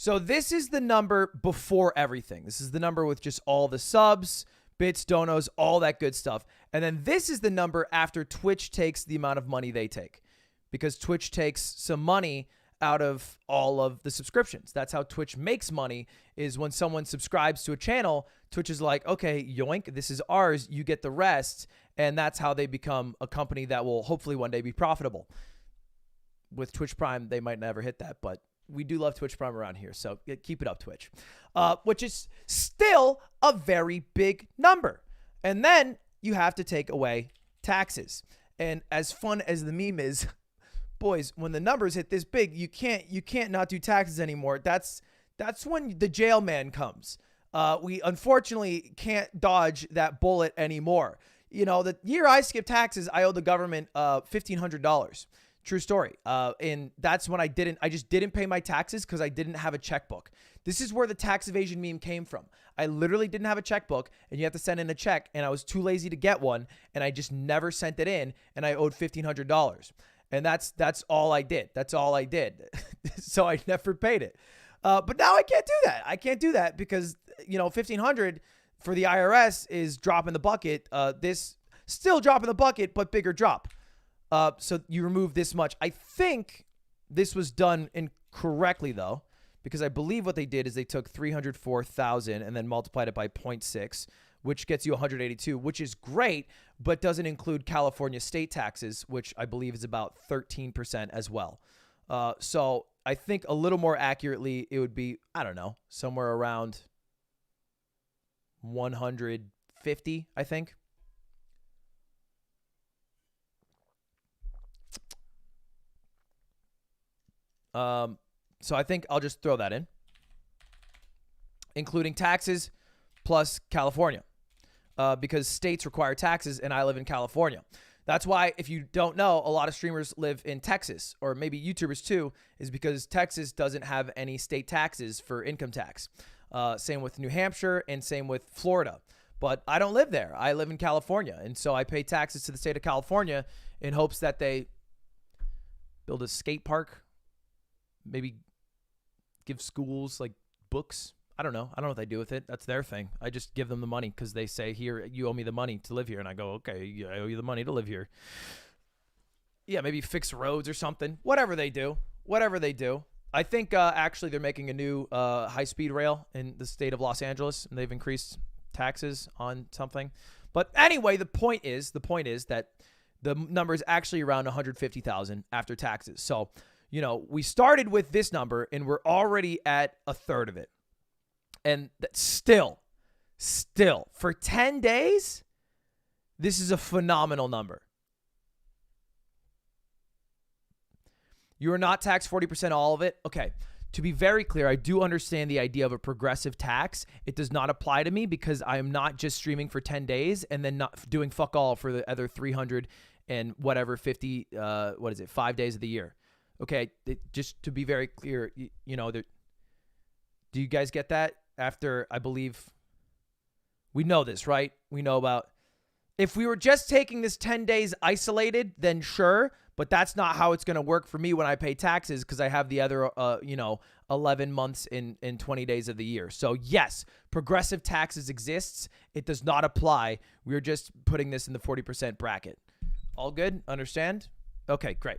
So this is the number before everything. This is the number with just all the subs, bits, donos, all that good stuff. And then this is the number after Twitch takes the amount of money they take, because Twitch takes some money out of all of the subscriptions. That's how Twitch makes money, is when someone subscribes to a channel, Twitch is like, okay, yoink, this is ours, you get the rest. And that's how they become a company that will hopefully one day be profitable. With Twitch Prime, they might never hit that, but we do love Twitch Prime around here, so keep it up, Twitch. Which is still a very big number. And then you have to take away taxes. And as fun as the meme is, boys, when the numbers hit this big, you can't not do taxes anymore. That's when the jail man comes. We unfortunately can't dodge that bullet anymore. You know, the year I skipped taxes, I owed the government $1,500. True story. And that's when I just didn't pay my taxes because I didn't have a checkbook. This is where the tax evasion meme came from. I literally didn't have a checkbook, and you have to send in a check, and I was too lazy to get one, and I just never sent it in, and I owed $1,500. And that's all I did. That's all I did. So I never paid it. But now I can't do that. I can't do that because, you know, $1,500 for the IRS is drop in the bucket. This still drop in the bucket, but bigger drop. So you remove this much. I think this was done incorrectly though, because I believe what they did is they took 304,000 and then multiplied it by 0.6, which gets you 182, which is great, but doesn't include California state taxes, which I believe is about 13% as well. So I think a little more accurately, it would be, I don't know, somewhere around 150, I think. So I think I'll just throw that in, including taxes plus California, because states require taxes and I live in California. That's why, if you don't know, a lot of streamers live in Texas, or maybe YouTubers too, is because Texas doesn't have any state taxes for income tax. Same with New Hampshire and same with Florida. But I don't live there. I live in California. And so I pay taxes to the state of California in hopes that they build a skate park, maybe give schools like books. I don't know. I don't know what they do with it. That's their thing. I just give them the money because they say, here, you owe me the money to live here. And I go, okay, I owe you the money to live here. Yeah, maybe fix roads or something. Whatever they do. Whatever they do. I think actually they're making a new high-speed rail in the state of Los Angeles, and they've increased taxes on something. But anyway, the point is that the number is actually around 150,000 after taxes. So, you know, we started with this number, and we're already at a third of it. And still, for 10 days, this is a phenomenal number. You are not taxed 40% all of it. Okay, to be very clear, I do understand the idea of a progressive tax. It does not apply to me because I am not just streaming for 10 days and then not doing fuck all for the other 300 and whatever 50, 5 days of the year. Okay, just to be very clear, you know, do you guys get that? After, I believe, we know this, right? We know about, if we were just taking this 10 days isolated, then sure, but that's not how it's going to work for me when I pay taxes because I have the other, 11 months in 20 days of the year. So yes, progressive taxes exists. It does not apply. We're just putting this in the 40% bracket. All good? Understand? Okay, great.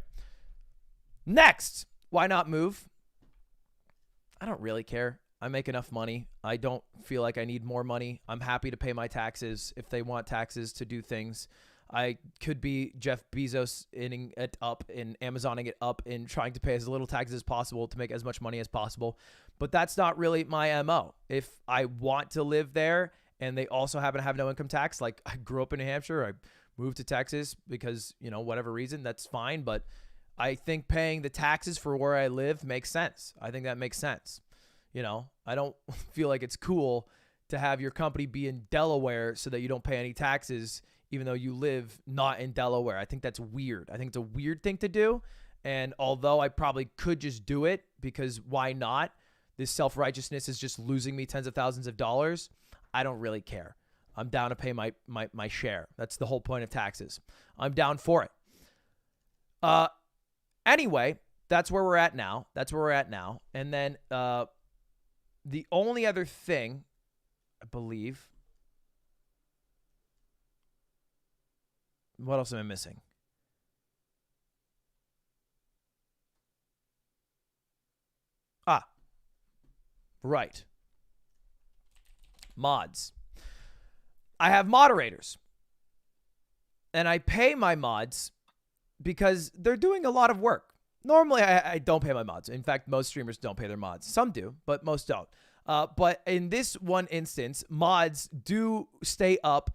Next, why not move? I don't really care. I make enough money. I don't feel like I need more money. I'm happy to pay my taxes if they want taxes to do things. I could be Jeff Bezos inning it up and Amazoning it up and trying to pay as little taxes as possible to make as much money as possible. But that's not really my MO. If I want to live there and they also happen to have no income tax, like I grew up in New Hampshire, I moved to Texas because, you know, whatever reason, that's fine. But I think paying the taxes for where I live makes sense. I think that makes sense. You know, I don't feel like it's cool to have your company be in Delaware so that you don't pay any taxes, even though you live not in Delaware. I think that's weird. I think it's a weird thing to do. And although I probably could just do it because why not? This self-righteousness is just losing me tens of thousands of dollars. I don't really care. I'm down to pay my share. That's the whole point of taxes. I'm down for it. Anyway, that's where we're at now. And then, The only other thing, I believe. What else am I missing? Ah, right. Mods. I have moderators. And I pay my mods because they're doing a lot of work. Normally, I don't pay my mods. In fact, most streamers don't pay their mods. Some do, but most don't. But in this one instance, mods do stay up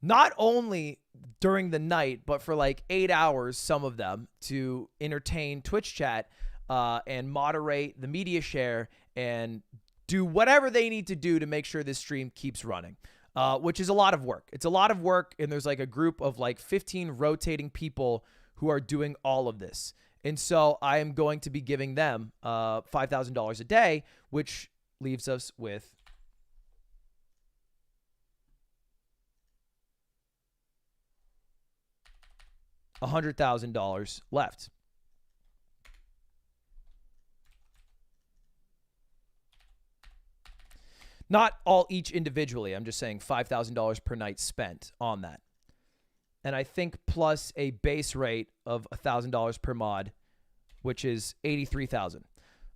not only during the night, but for like 8 hours, some of them, to entertain Twitch chat and moderate the media share and do whatever they need to do to make sure this stream keeps running, which is a lot of work. It's a lot of work, and there's like a group of like 15 rotating people who are doing all of this. And so I am going to be giving them $5,000 a day, which leaves us with $100,000 left. Not all each individually. I'm just saying $5,000 per night spent on that. And I think plus a base rate of $1,000 per mod, which is $83,000.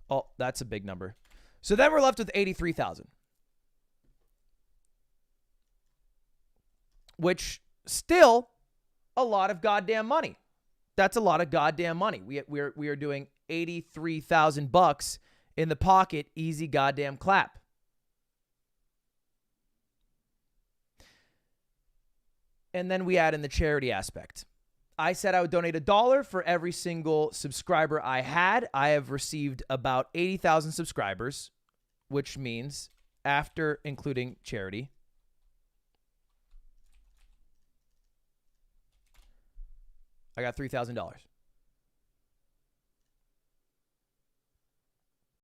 Oh, that's a big number. So then we're left with $83,000, which still a lot of goddamn money. That's a lot of goddamn money. We are doing $83,000 in the pocket, easy goddamn clap. And then we add in the charity aspect. I said I would donate $1 for every single subscriber I had. I have received about 80,000 subscribers, which means after including charity, I got $3,000.